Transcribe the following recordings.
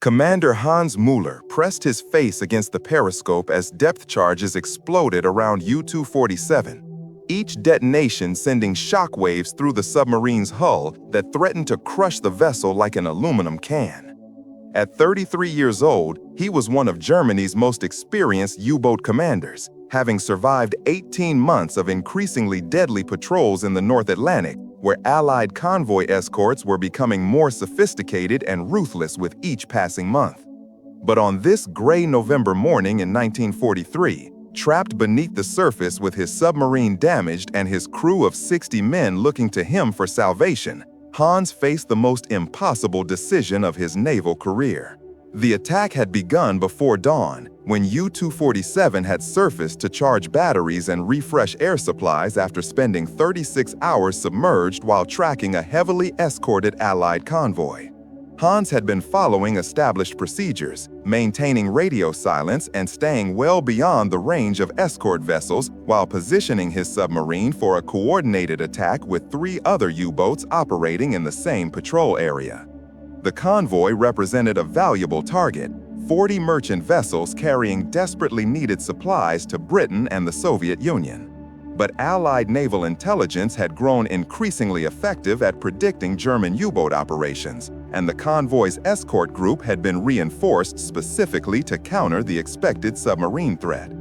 Commander Hans Mueller pressed his face against the periscope as depth charges exploded around U-247, each detonation sending shockwaves through the submarine's hull that threatened to crush the vessel like an aluminum can. At 33 years old, he was one of Germany's most experienced U-boat commanders, having survived 18 months of increasingly deadly patrols in the North Atlantic, where Allied convoy escorts were becoming more sophisticated and ruthless with each passing month. But on this gray November morning in 1943, trapped beneath the surface with his submarine damaged and his crew of 60 men looking to him for salvation, Hans faced the most impossible decision of his naval career. The attack had begun before dawn, when U-247 had surfaced to charge batteries and refresh air supplies after spending 36 hours submerged while tracking a heavily escorted Allied convoy. Hans had been following established procedures, maintaining radio silence and staying well beyond the range of escort vessels while positioning his submarine for a coordinated attack with 3 other U-boats operating in the same patrol area. The convoy represented a valuable target, 40 merchant vessels carrying desperately needed supplies to Britain and the Soviet Union. But Allied naval intelligence had grown increasingly effective at predicting German U-boat operations, and the convoy's escort group had been reinforced specifically to counter the expected submarine threat.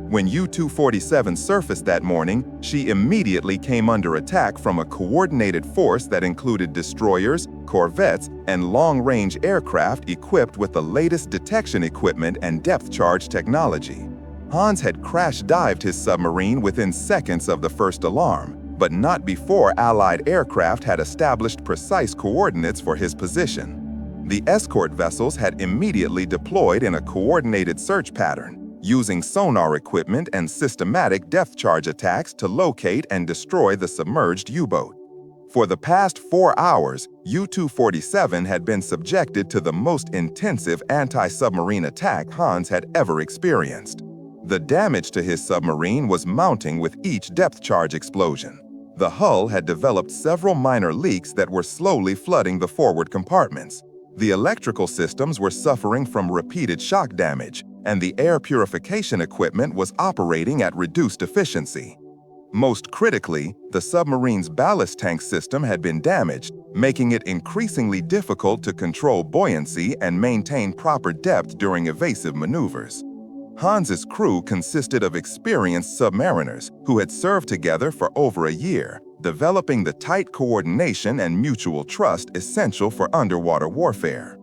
When U-247 surfaced that morning, she immediately came under attack from a coordinated force that included destroyers, corvettes, and long-range aircraft equipped with the latest detection equipment and depth-charge technology. Hans had crash-dived his submarine within seconds of the first alarm, but not before Allied aircraft had established precise coordinates for his position. The escort vessels had immediately deployed in a coordinated search pattern, using sonar equipment and systematic depth-charge attacks to locate and destroy the submerged U-boat. For the past 4 hours, U-247 had been subjected to the most intensive anti-submarine attack Hans had ever experienced. The damage to his submarine was mounting with each depth-charge explosion. The hull had developed several minor leaks that were slowly flooding the forward compartments. The electrical systems were suffering from repeated shock damage, and the air purification equipment was operating at reduced efficiency. Most critically, the submarine's ballast tank system had been damaged, making it increasingly difficult to control buoyancy and maintain proper depth during evasive maneuvers. Hans's crew consisted of experienced submariners who had served together for over a year, developing the tight coordination and mutual trust essential for underwater warfare.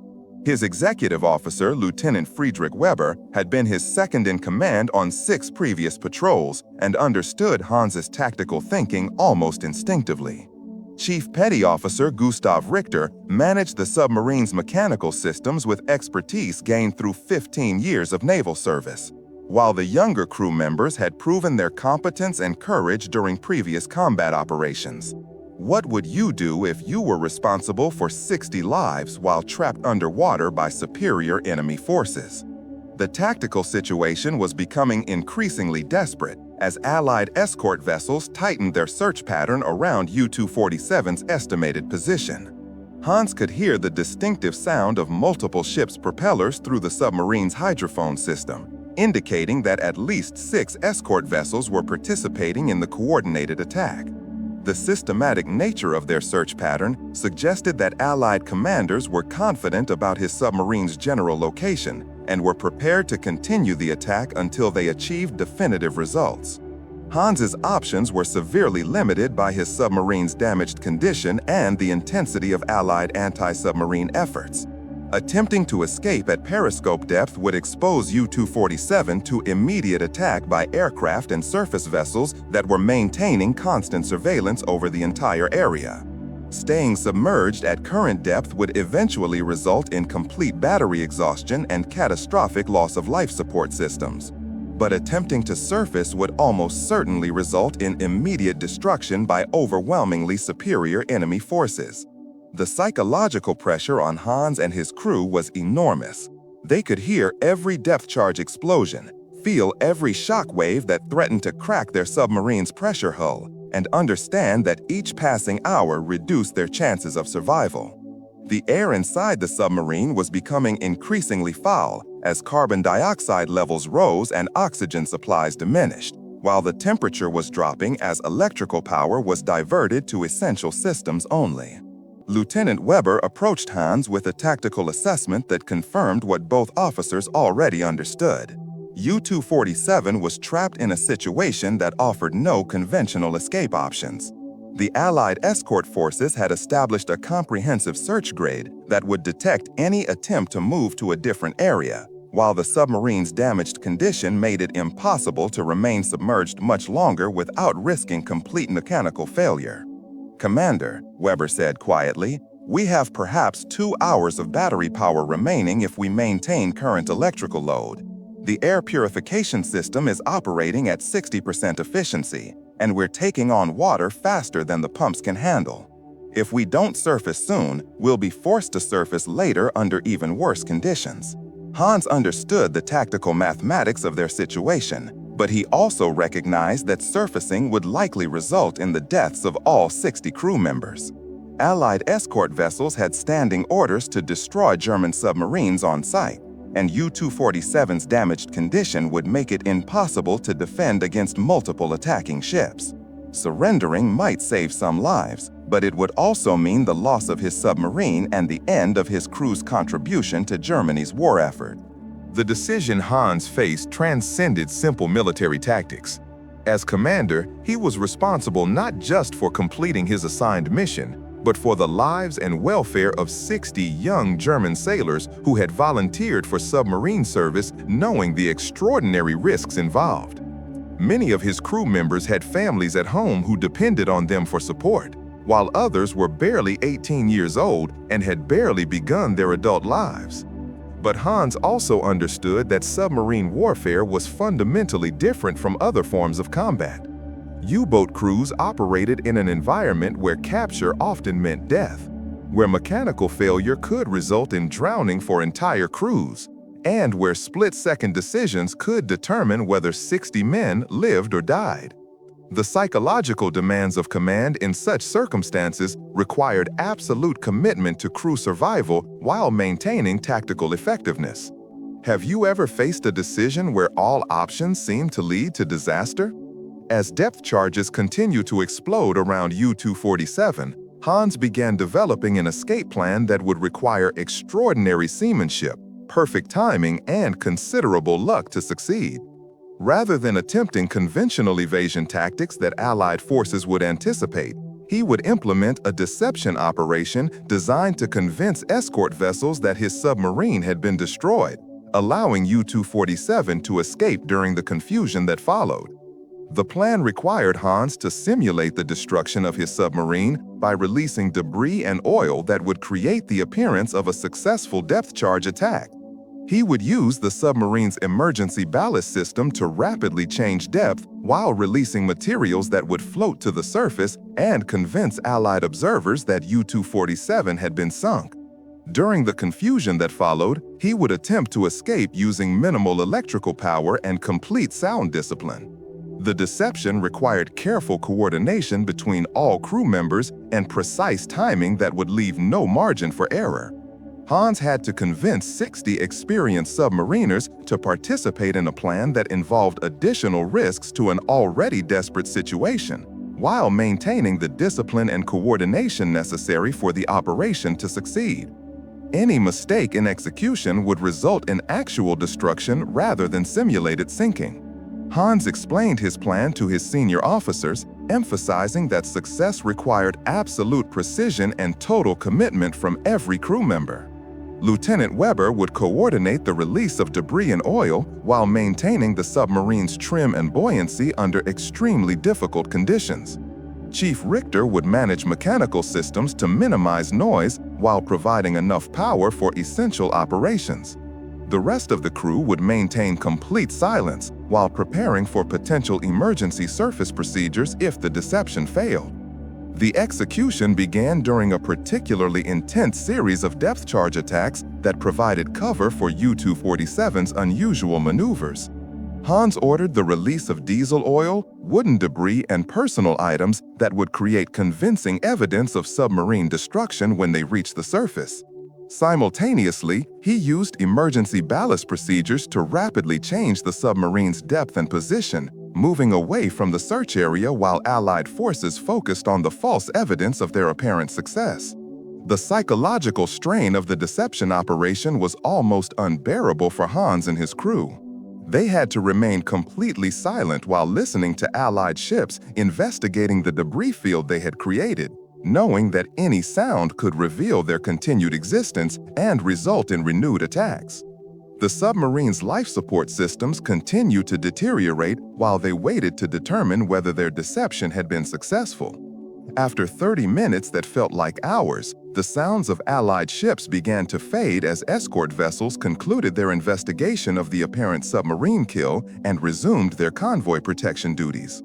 His executive officer, Lieutenant Friedrich Weber, had been his second-in-command on 6 previous patrols and understood Hans's tactical thinking almost instinctively. Chief Petty Officer Gustav Richter managed the submarine's mechanical systems with expertise gained through 15 years of naval service, while the younger crew members had proven their competence and courage during previous combat operations. What would you do if you were responsible for 60 lives while trapped underwater by superior enemy forces? The tactical situation was becoming increasingly desperate as Allied escort vessels tightened their search pattern around U-247's estimated position. Hans could hear the distinctive sound of multiple ships' propellers through the submarine's hydrophone system, indicating that at least 6 escort vessels were participating in the coordinated attack. The systematic nature of their search pattern suggested that Allied commanders were confident about his submarine's general location and were prepared to continue the attack until they achieved definitive results. Hans's options were severely limited by his submarine's damaged condition and the intensity of Allied anti-submarine efforts. Attempting to escape at periscope depth would expose U-247 to immediate attack by aircraft and surface vessels that were maintaining constant surveillance over the entire area. Staying submerged at current depth would eventually result in complete battery exhaustion and catastrophic loss of life support systems. But attempting to surface would almost certainly result in immediate destruction by overwhelmingly superior enemy forces. The psychological pressure on Hans and his crew was enormous. They could hear every depth charge explosion, feel every shock wave that threatened to crack their submarine's pressure hull, and understand that each passing hour reduced their chances of survival. The air inside the submarine was becoming increasingly foul as carbon dioxide levels rose and oxygen supplies diminished, while the temperature was dropping as electrical power was diverted to essential systems only. Lieutenant Weber approached Hans with a tactical assessment that confirmed what both officers already understood. U-247 was trapped in a situation that offered no conventional escape options. The Allied escort forces had established a comprehensive search grade that would detect any attempt to move to a different area, while the submarine's damaged condition made it impossible to remain submerged much longer without risking complete mechanical failure. "Commander," Weber said quietly, "we have perhaps 2 hours of battery power remaining if we maintain current electrical load. The air purification system is operating at 60% efficiency, and we're taking on water faster than the pumps can handle. If we don't surface soon, we'll be forced to surface later under even worse conditions." Hans understood the tactical mathematics of their situation, but he also recognized that surfacing would likely result in the deaths of all 60 crew members. Allied escort vessels had standing orders to destroy German submarines on site, and U-247's damaged condition would make it impossible to defend against multiple attacking ships. Surrendering might save some lives, but it would also mean the loss of his submarine and the end of his crew's contribution to Germany's war effort. The decision Hans faced transcended simple military tactics. As commander, he was responsible not just for completing his assigned mission, but for the lives and welfare of 60 young German sailors who had volunteered for submarine service, knowing the extraordinary risks involved. Many of his crew members had families at home who depended on them for support, while others were barely 18 years old and had barely begun their adult lives. But Hans also understood that submarine warfare was fundamentally different from other forms of combat. U-boat crews operated in an environment where capture often meant death, where mechanical failure could result in drowning for entire crews, and where split-second decisions could determine whether 60 men lived or died. The psychological demands of command in such circumstances required absolute commitment to crew survival while maintaining tactical effectiveness. Have you ever faced a decision where all options seem to lead to disaster? As depth charges continue to explode around U-247, Hans began developing an escape plan that would require extraordinary seamanship, perfect timing, and considerable luck to succeed. Rather than attempting conventional evasion tactics that Allied forces would anticipate, he would implement a deception operation designed to convince escort vessels that his submarine had been destroyed, allowing U-247 to escape during the confusion that followed. The plan required Hans to simulate the destruction of his submarine by releasing debris and oil that would create the appearance of a successful depth charge attack. He would use the submarine's emergency ballast system to rapidly change depth while releasing materials that would float to the surface and convince Allied observers that U-247 had been sunk. During the confusion that followed, he would attempt to escape using minimal electrical power and complete sound discipline. The deception required careful coordination between all crew members and precise timing that would leave no margin for error. Hans had to convince 60 experienced submariners to participate in a plan that involved additional risks to an already desperate situation, while maintaining the discipline and coordination necessary for the operation to succeed. Any mistake in execution would result in actual destruction rather than simulated sinking. Hans explained his plan to his senior officers, emphasizing that success required absolute precision and total commitment from every crew member. Lieutenant Weber would coordinate the release of debris and oil while maintaining the submarine's trim and buoyancy under extremely difficult conditions. Chief Richter would manage mechanical systems to minimize noise while providing enough power for essential operations. The rest of the crew would maintain complete silence while preparing for potential emergency surface procedures if the deception failed. The execution began during a particularly intense series of depth charge attacks that provided cover for U-247's unusual maneuvers. Hans ordered the release of diesel oil, wooden debris, and personal items that would create convincing evidence of submarine destruction when they reached the surface. Simultaneously, he used emergency ballast procedures to rapidly change the submarine's depth and position, moving away from the search area while Allied forces focused on the false evidence of their apparent success. The psychological strain of the deception operation was almost unbearable for Hans and his crew. They had to remain completely silent while listening to Allied ships investigating the debris field they had created, knowing that any sound could reveal their continued existence and result in renewed attacks. The submarine's life support systems continued to deteriorate while they waited to determine whether their deception had been successful. After 30 minutes that felt like hours, the sounds of Allied ships began to fade as escort vessels concluded their investigation of the apparent submarine kill and resumed their convoy protection duties.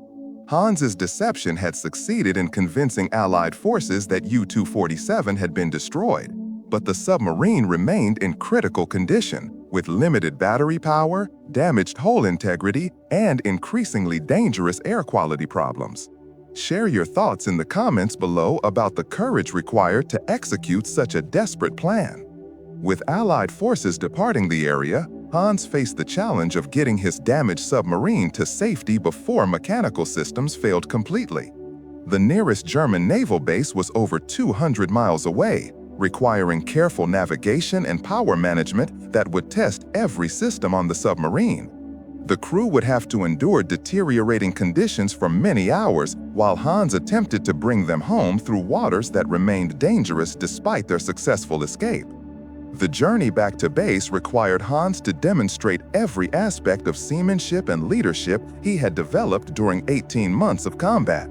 Hans's deception had succeeded in convincing Allied forces that U-247 had been destroyed, but the submarine remained in critical condition, with limited battery power, damaged hull integrity, and increasingly dangerous air quality problems. Share your thoughts in the comments below about the courage required to execute such a desperate plan. With Allied forces departing the area, Hans faced the challenge of getting his damaged submarine to safety before mechanical systems failed completely. The nearest German naval base was over 200 miles away, requiring careful navigation and power management that would test every system on the submarine. The crew would have to endure deteriorating conditions for many hours while Hans attempted to bring them home through waters that remained dangerous despite their successful escape. The journey back to base required Hans to demonstrate every aspect of seamanship and leadership he had developed during 18 months of combat.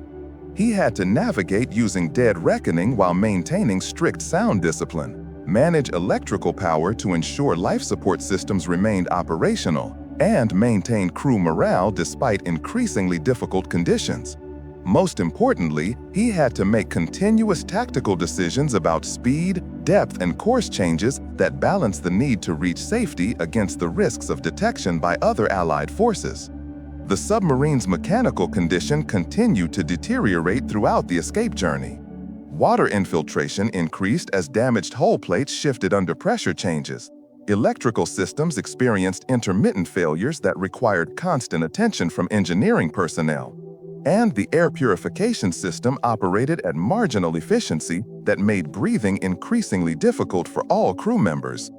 He had to navigate using dead reckoning while maintaining strict sound discipline, manage electrical power to ensure life support systems remained operational, and maintain crew morale despite increasingly difficult conditions. Most importantly, he had to make continuous tactical decisions about speed, depth, and course changes that balanced the need to reach safety against the risks of detection by other Allied forces. The submarine's mechanical condition continued to deteriorate throughout the escape journey. Water infiltration increased as damaged hull plates shifted under pressure changes. Electrical systems experienced intermittent failures that required constant attention from engineering personnel. And the air purification system operated at marginal efficiency that made breathing increasingly difficult for all crew members.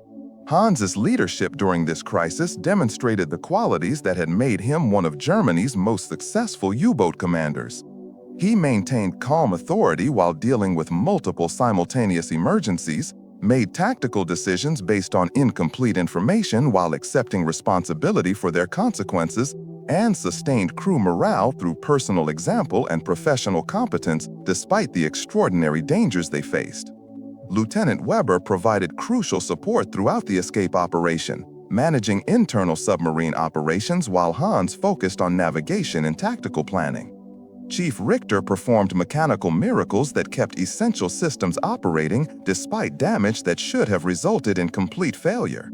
Hans's leadership during this crisis demonstrated the qualities that had made him one of Germany's most successful U-boat commanders. He maintained calm authority while dealing with multiple simultaneous emergencies, made tactical decisions based on incomplete information while accepting responsibility for their consequences, and sustained crew morale through personal example and professional competence despite the extraordinary dangers they faced. Lieutenant Weber provided crucial support throughout the escape operation, managing internal submarine operations while Hans focused on navigation and tactical planning. Chief Richter performed mechanical miracles that kept essential systems operating despite damage that should have resulted in complete failure.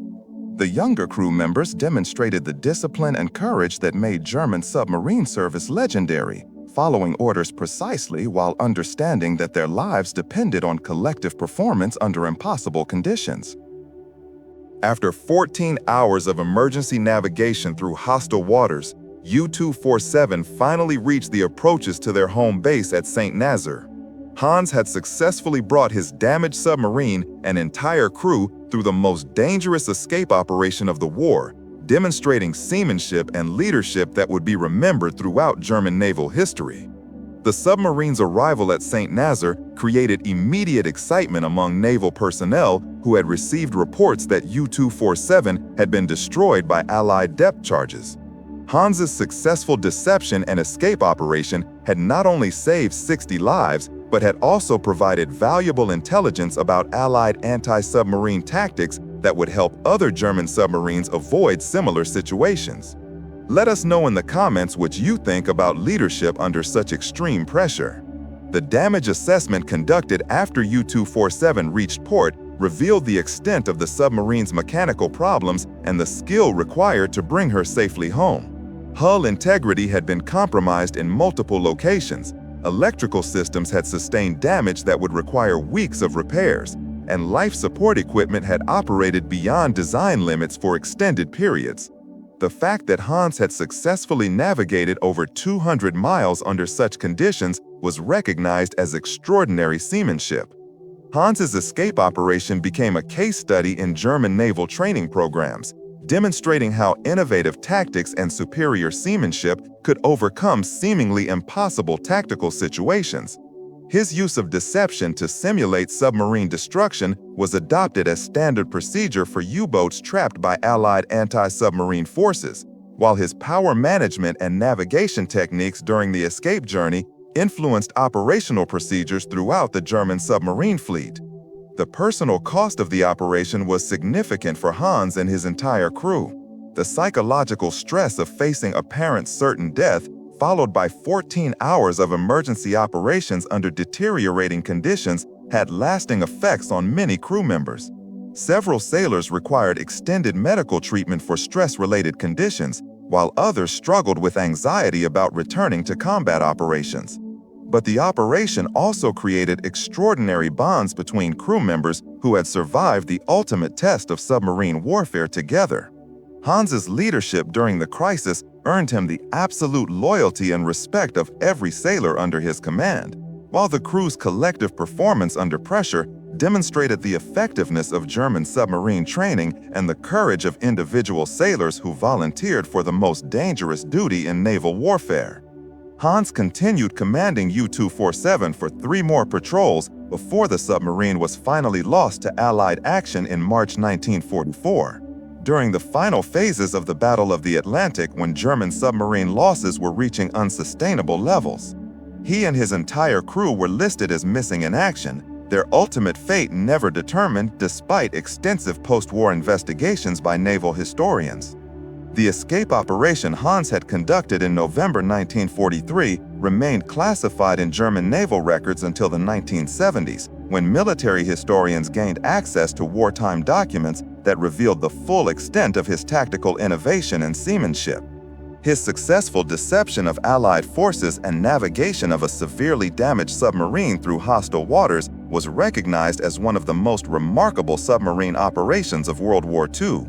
The younger crew members demonstrated the discipline and courage that made German submarine service legendary, following orders precisely while understanding that their lives depended on collective performance under impossible conditions. After 14 hours of emergency navigation through hostile waters, U-247 finally reached the approaches to their home base at St. Nazaire. Hans had successfully brought his damaged submarine and entire crew through the most dangerous escape operation of the war, demonstrating seamanship and leadership that would be remembered throughout German naval history. The submarine's arrival at St. Nazaire created immediate excitement among naval personnel who had received reports that U-247 had been destroyed by Allied depth charges. Hans's successful deception and escape operation had not only saved 60 lives, but had also provided valuable intelligence about Allied anti-submarine tactics that would help other German submarines avoid similar situations. Let us know in the comments what you think about leadership under such extreme pressure. The damage assessment conducted after U-247 reached port revealed the extent of the submarine's mechanical problems and the skill required to bring her safely home. Hull integrity had been compromised in multiple locations, electrical systems had sustained damage that would require weeks of repairs, and life support equipment had operated beyond design limits for extended periods. The fact that Hans had successfully navigated over 200 miles under such conditions was recognized as extraordinary seamanship. Hans's escape operation became a case study in German naval training programs, demonstrating how innovative tactics and superior seamanship could overcome seemingly impossible tactical situations. His use of deception to simulate submarine destruction was adopted as standard procedure for U-boats trapped by Allied anti-submarine forces, while his power management and navigation techniques during the escape journey influenced operational procedures throughout the German submarine fleet. The personal cost of the operation was significant for Hans and his entire crew. The psychological stress of facing apparent certain death, followed by 14 hours of emergency operations under deteriorating conditions, had lasting effects on many crew members. Several sailors required extended medical treatment for stress-related conditions, while others struggled with anxiety about returning to combat operations. But the operation also created extraordinary bonds between crew members who had survived the ultimate test of submarine warfare together. Hans's leadership during the crisis earned him the absolute loyalty and respect of every sailor under his command, while the crew's collective performance under pressure demonstrated the effectiveness of German submarine training and the courage of individual sailors who volunteered for the most dangerous duty in naval warfare. Hans continued commanding U-247 for 3 more patrols before the submarine was finally lost to Allied action in March 1944. During the final phases of the Battle of the Atlantic, when German submarine losses were reaching unsustainable levels, he and his entire crew were listed as missing in action, their ultimate fate never determined despite extensive post-war investigations by naval historians. The escape operation Hans had conducted in November 1943 remained classified in German naval records until the 1970s, when military historians gained access to wartime documents that revealed the full extent of his tactical innovation and seamanship. His successful deception of Allied forces and navigation of a severely damaged submarine through hostile waters was recognized as one of the most remarkable submarine operations of World War II.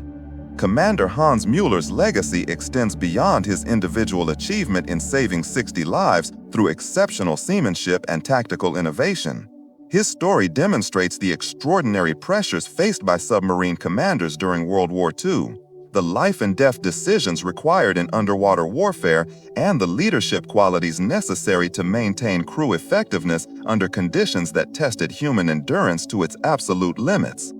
Commander Hans Mueller's legacy extends beyond his individual achievement in saving 60 lives through exceptional seamanship and tactical innovation. His story demonstrates the extraordinary pressures faced by submarine commanders during World War II, the life-and-death decisions required in underwater warfare, and the leadership qualities necessary to maintain crew effectiveness under conditions that tested human endurance to its absolute limits.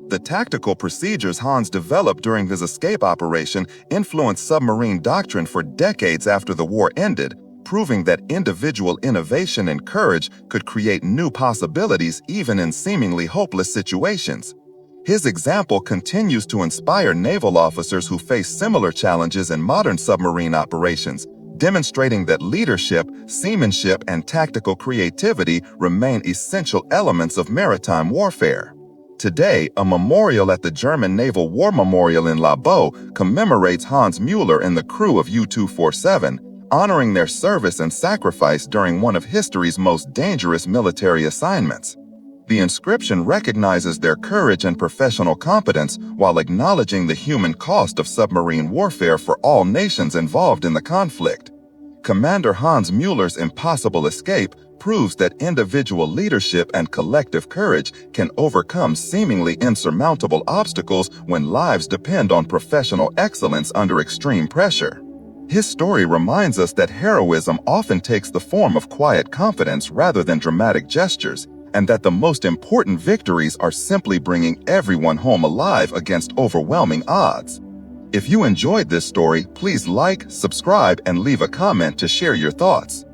The tactical procedures Hans developed during his escape operation influenced submarine doctrine for decades after the war ended, proving that individual innovation and courage could create new possibilities even in seemingly hopeless situations. His example continues to inspire naval officers who face similar challenges in modern submarine operations, demonstrating that leadership, seamanship, and tactical creativity remain essential elements of maritime warfare. Today, a memorial at the German Naval War Memorial in Laboe commemorates Hans Mueller and the crew of U-247, honoring their service and sacrifice during one of history's most dangerous military assignments. The inscription recognizes their courage and professional competence while acknowledging the human cost of submarine warfare for all nations involved in the conflict. Commander Hans Mueller's impossible escape proves that individual leadership and collective courage can overcome seemingly insurmountable obstacles when lives depend on professional excellence under extreme pressure. His story reminds us that heroism often takes the form of quiet confidence rather than dramatic gestures, and that the most important victories are simply bringing everyone home alive against overwhelming odds. If you enjoyed this story, please like, subscribe, and leave a comment to share your thoughts.